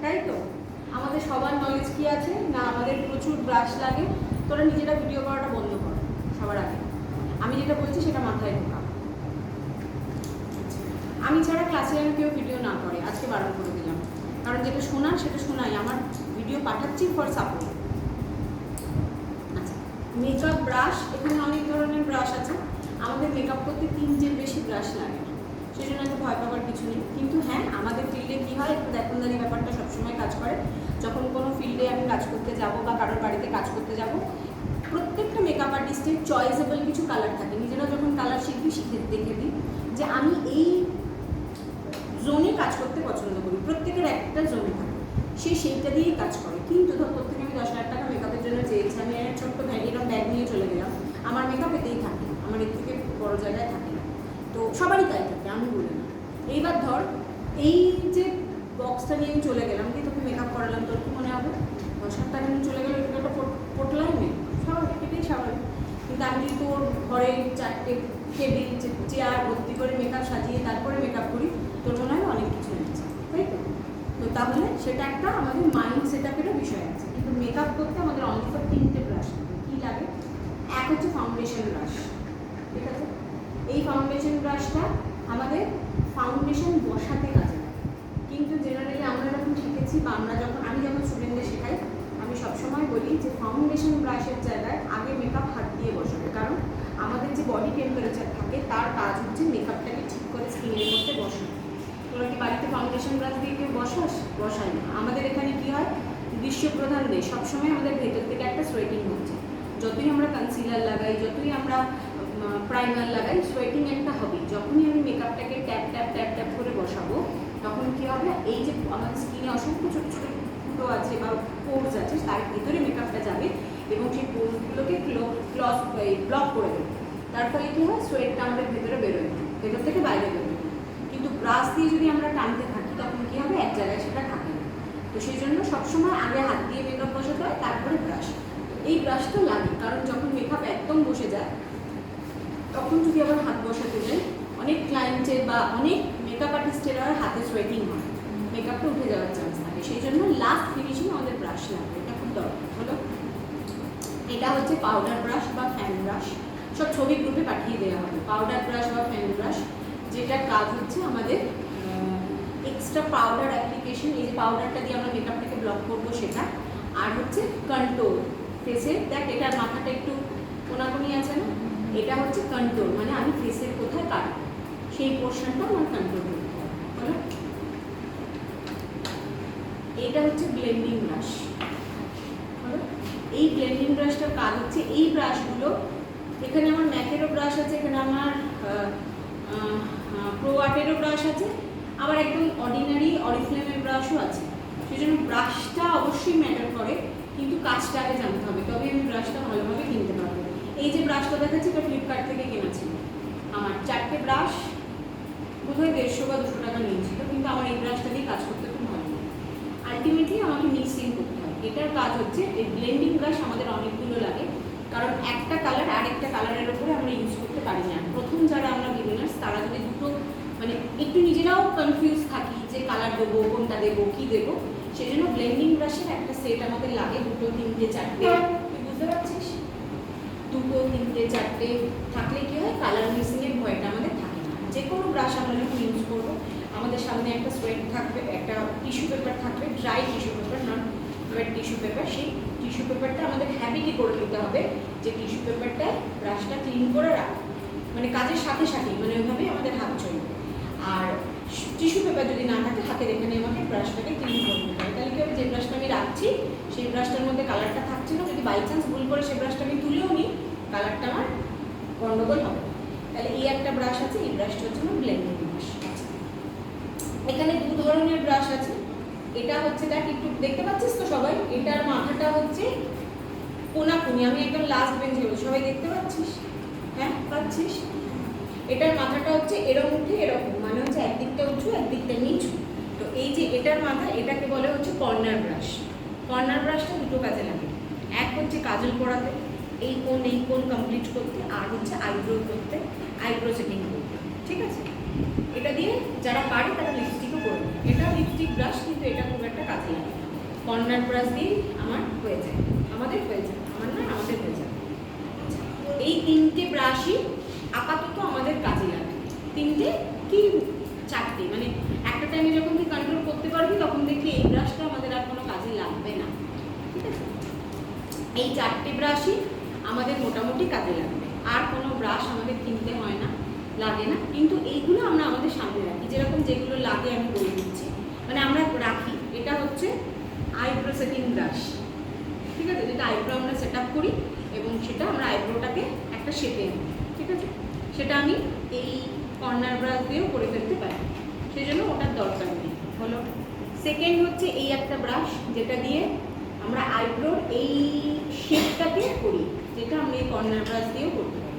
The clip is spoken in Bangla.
তাই তো? আমাদের সবার নলেজ কি আছে না, আমাদের প্রচুর ব্রাশ লাগে। তোরা নিজেরা ভিডিও করাটা বন্ধ কর সবার আগে। আমি যেটা বলছি সেটা মাথায় ঢোকা। আমি ছাড়া ক্লাসে যেন কেউ ভিডিও না করে, আজকে বারণ করে দিলাম। কারণ যেটা শোনান সেটা শোনাই, আমার ভিডিও পাঠাচ্ছি ফর সাপোর্ট। আচ্ছা, মেকআপ ব্রাশ, এখানে অনেক ধরনের ব্রাশ আছে। আমাদের মেকআপ করতে 3-টির বেশি ব্রাশ লাগে, সেই জন্য এত ভয় পাওয়ার কিছু নেই। কিন্তু হ্যাঁ, আমাদের ফিল্ডে কী হয়, একটু দেখনদারি ব্যাপারটা সবসময় কাজ করে। যখন কোনো ফিল্ডে আমি কাজ করতে যাব বা কারোর বাড়িতে কাজ করতে যাব, প্রত্যেকটা মেকআপ আর্টিস্টের চয়েসেবল কিছু কালার থাকে। নিজেরা যখন কালার শিখবি শিখে দেখে দিই যে আমি এই জোনে কাজ করতে পছন্দ করি, প্রত্যেকের একটা জোনে থাকে, সে সেইটা দিয়েই কাজ করে। কিন্তু ধর প্রত্যেকে আমি 10,000 টাকা মেকআপের জন্য চেয়েছি, আমি একটা ছোট্ট এরকম ব্যাগ নিয়ে চলে গেলাম, আমার মেকআপ এতেই থাকে, আমার এর থেকে বড় জায়গায় থাকে না। তো সবারই তাই থাকে, আমি বলি না। এইবার ধর এই যে বক্সটা নিয়ে আমি চলে গেলাম, দিয়ে তোকে মেকআপ করালাম, তোর কি মনে হবে 10,000 টাকা নিয়ে চলে গেলে এটা একটা পোটলাই নেই? স্বাভাবিক, এটাই স্বাভাবিক। কিন্তু আমি যদি তোর ঘরে 4টে টেবিল চেয়ার ভর্তি করে মেকআপ সাজিয়ে তারপরে মেকআপ করি, তোর মনে হয় অনেক কিছু নিচ্ছে, তাই তো? তো তাহলে সেটা একটা আমাদের মাইন্ড সেট আপেরও বিষয় আছে। কিন্তু মেকআপ করতে আমাদের অনলি ফর 3টে ব্রাশ লাগে। কী লাগে? এক হচ্ছে ফাউন্ডেশন ব্রাশ, ঠিক আছে? এই ফাউন্ডেশন ব্রাশটা আমাদের ফাউন্ডেশন বসাতে কাজে লাগে। কিন্তু জেনারেলি আমরা যখন শিখেছি বা আমি যখন স্টুডেন্টদের শেখাই, আমি সবসময় বলি যে ফাউন্ডেশন ব্রাশের জায়গায় আগে মেকআপ হাত দিয়ে বসাবে। কারণ আমাদের যে বডি টেম্পারেচার থাকে তার কাজ হচ্ছে মেকআপটাকে ঠিক করে স্কিনের মধ্যে বসানো। তোরা কি বাড়িতে ফাউন্ডেশন ব্রাশ দিয়ে কেউ বসাই না। আমাদের এখানে কি হয়, গ্রীষ্মপ্রধান দেশ, সবসময় আমাদের ভেতর থেকে একটা সোয়েটিং হচ্ছে। যতই আমরা কনসিলার লাগাই, যতই আমরা প্রাইমার লাগাই, সোয়েটিং একটা হবে। যখনই আমি মেকআপটাকে ট্যাপ ট্যাপ ট্যাপ ট্যাপ করে বসাবো, তখন কী হবে, এই যে আমাদের স্কিনে অসংখ্য ছোটো ছোটো ফুটো আছে বা পোর্স আছে, তার ভিতরে মেকআপটা যাবে এবং সেই পোর্সগুলোকে ব্লক করে দেবে। তার ফলে কী হয়, সোয়েটটা আমাদের ভেতরে বেরোয় না, ভেতর থেকে বাইরে বেরোয়। কিন্তু ব্রাশ দিয়ে যদি আমরা টানতে থাকি তখন কী হবে, এক জায়গায় সেটা থাকে না। তো সেই জন্য সবসময় আগে হাত দিয়ে মেকআপ বসাতে হয়, তারপরে ব্রাশ। এই ব্রাশটা লাগে, কারণ যখন মেকআপ একদম বসে যায় তখন যদি আবার হাত বসাতে যাই, অনেক ক্লায়েন্টের বা অনেক মেকআপ আর্টিস্টের হাতে সোয়েটিং হয়, মেকআপটা উঠে যাওয়ার চান্স থাকে। সেই জন্য লাস্ট ফিনিশিং আমাদের ব্রাশ লাগবে, এটা খুব দরকার হলো। এটা হচ্ছে পাউডার ব্রাশ বা ফ্যান ব্রাশ, সব ছবি গ্রুপে পাঠিয়ে দেওয়া হবে। পাউডার ব্রাশ বা ফ্যান ব্রাশ, যেটার কাজ হচ্ছে আমাদের এক্সট্রা পাউডার অ্যাপ্লিকেশন, এই যে পাউডারটা দিয়ে আমরা মেকআপটাকে ব্লক করবো সেটা। আর হচ্ছে কন্ট্রোল ফেসের, দেখ এটার মাথাটা একটু কোনাকুনি আছে না, এটা হচ্ছে কন্ট্রোল, মানে আমি ফেসের কোথায় কাটবো সেই পোর্শনটা আমার কন্ট্রোল করতে হবে, বলো। এইটা হচ্ছে ব্লেন্ডিং ব্রাশ, বলো। এই ব্লেন্ডিং ব্রাশটার কাজ হচ্ছে, এই ব্রাশগুলো, এখানে আমার ম্যাকেরও ব্রাশ আছে, এখানে আমার প্রো আর্টেরও ব্রাশ আছে, আবার একদম অর্ডিনারি অরিফ্লেমের ব্রাশও আছে। সেই জন্য ব্রাশটা অবশ্যই ম্যাটার করে, কিন্তু কাজটা আগে জানতে হবে, তবে আমি ব্রাশটা ভালোভাবে কিনতে পারবো। এই যে ব্রাশটা দেখাচ্ছি, এটা ফ্লিপকার্ট থেকে কেনা ছিল। আমার 4টে ব্রাশ বোধহয় 150 বা 200 টাকা নিয়েছিল, কিন্তু আমার এই ব্রাশটা দিয়ে কাজ করতে খুব ভালো লাগে। আলটিমেটলি আমাকে মিক্সিং করতে হয়। এটার কাজ হচ্ছে, এই ব্লেন্ডিং ব্রাশ আমাদের অনেকগুলো লাগে, কারণ একটা কালার আরেকটা কালারের ওপরে আমরা ইউজ করতে পারি না। প্রথম যারা আমরা বিগিনার্স, তারা যদি দুটো মানে একটু নিজেরাও কনফিউজ থাকি যে কালার দেবো, কোনটা দেবো, কী দেবো, সেই জন্য ব্লেন্ডিং ব্রাশের একটা সেট আমাদের লাগে, 2, 3, 4টে। তুই বুঝতে পারছিস? 2, 3, 4টে থাকলে কী হয়, কালার মিক্সিংয়ের ভয়টা আমাদের থাকে না। যে কোনো ব্রাশ আমরা যখন ইউজ করবো, আমাদের সামনে একটা সোয়েট থাকবে, একটা টিস্যু পেপার থাকবে, dry tissue paper, not wait tissue paper. সেই টিস্যু পেপারটা আমাদের হ্যাবিটই করে নিতে হবে যে টিস্যু পেপারটায় ব্রাশটা ক্লিন করে রাখ, মানে কাজের সাথে সাথেই, মানে ওইভাবেই আমাদের হাত চলবে। আর টিস্যু পেপার যদি না থাকে, হাতের এখানে আমাকে ব্রাশটাকে ক্লিন করে নিতে হবে। তাহলে কি হবে, যে ব্রাশটা আমি রাখছি সেই ব্রাশটার মধ্যে কালারটা থাকছে না, যদি বাই চান্স ভুল করে সেই ব্রাশটা আমি তুলেও নিই, কালারটা আমার গন্ডগোল হবে। তাহলে এই একটা ব্রাশ আছে, এই ব্রাশটা হচ্ছে আমার ব্লেন্ডিং ব্রাশ। এখানে 2 ধরনের ব্রাশ আছে। এটা হচ্ছে, দেখ একটু দেখতে পাচ্ছিস তো সবাই, এটার মাথাটা হচ্ছে কোনাকুনি, আমি একদম লাস্ট বেঞ্চে বলছি, সবাই দেখতে পাচ্ছিস? হ্যাঁ পাচ্ছিস? এটার মাথাটা হচ্ছে এরকম উঠে এরকম, মানে হচ্ছে একদিকটা উঁচু একদিকটা নিচু। তো এই যে এটার মাথা, এটাকে বলে হচ্ছে কর্নার ব্রাশ। কর্নার ব্রাশটা দুটো কাজে লাগে, এক হচ্ছে কাজল পড়াতে, এই কোণ কমপ্লিট করতে, আর হচ্ছে আইব্রো করতে, আইব্রো সেটিং করতে, ঠিক আছে? এটা দিয়ে যারা পারে তারা লিপস্টিকও করে নিই। এটা লিপস্টিক ব্রাশ, কিন্তু এটা খুব একটা কাজে লাগে না। কর্নার ব্রাশ দিয়েই আমার হয়ে যায়, আমাদের হয়ে যায়, আমার না আমাদের হয়ে যায়। এই তিনটে ব্রাশই আপাতত আমাদের কাজে লাগে। তিনটে কি চারটে, মানে একটা টাইমে যখন তুই কন্ট্রোল করতে পারবি তখন দেখবি এই ব্রাশটা আমাদের আর কোনো কাজে লাগবে না। ঠিক আছে, এই চারটে ব্রাশই আমাদের মোটামুটি কাজে লাগবে, আর কোনো ব্রাশ আমাদের কিনতে হয় না, লাগে না। কিন্তু এইগুলো আমরা আমাদের সামনে রাখি, যেরকম যেগুলো লাগে আমি বলে দিচ্ছি, মানে আমরা রাখি। এটা হচ্ছে আইব্রো সেটিং ব্রাশ, ঠিক আছে, যেটা আইব্রো আমরা সেট আপ করি এবং সেটা আমরা আইব্রোটাকে একটা শেপে আনি। ঠিক আছে, সেটা আমি এই কর্নার ব্রাশ দিয়েও করে ফেলতে পারি, সেই জন্য ওটার দরকার নেই। হলো সেকেন্ড হচ্ছে এই একটা ব্রাশ, যেটা দিয়ে আমরা আইব্রোর এই শেপটাকে করি, যেটা আমরা এই কর্নার ব্রাশ দিয়েও করতে পারি।